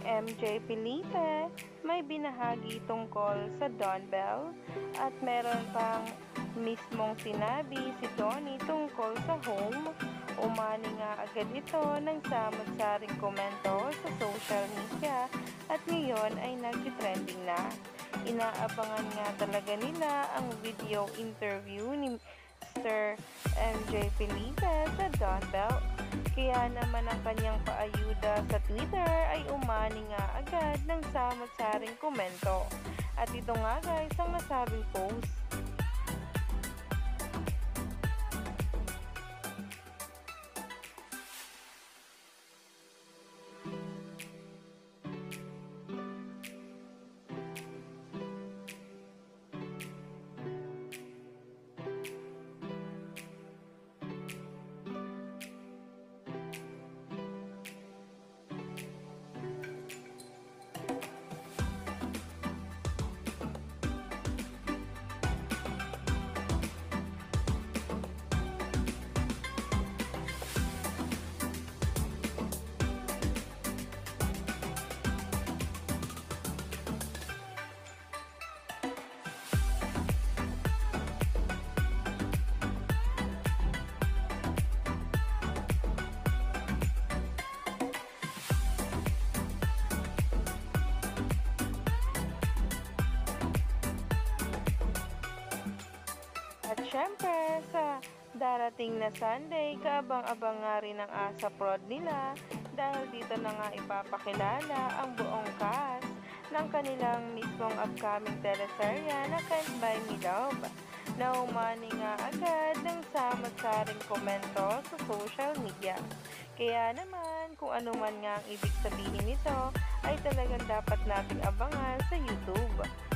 MJ Felipe may binahagi tungkol sa Don Bell at meron pang mismong sinabi si Donnie tungkol sa home. Umani nga agad ito ng samot-saring komento sa social media at ngayon ay nag-trending na. Inaabangan nga talaga nila ang video interview ni Sir MJ Felipe sa Don Bell. Kaya naman ang kanyang paayuda sa Twitter ay umani nga agad ng samot-saring komento. At ito nga guys ang nasabing post. At syempre, sa darating na Sunday, kaabang-abang nga rin ang ASAP Prod nila dahil dito na nga ipapakilala ang buong cast ng kanilang mismong upcoming teleserye na Can't Buy Me Love na umani nga agad ng samot-saring komento sa social media. Kaya naman, kung ano man nga ang ibig sabihin nito, ay talagang dapat nating abangan sa YouTube.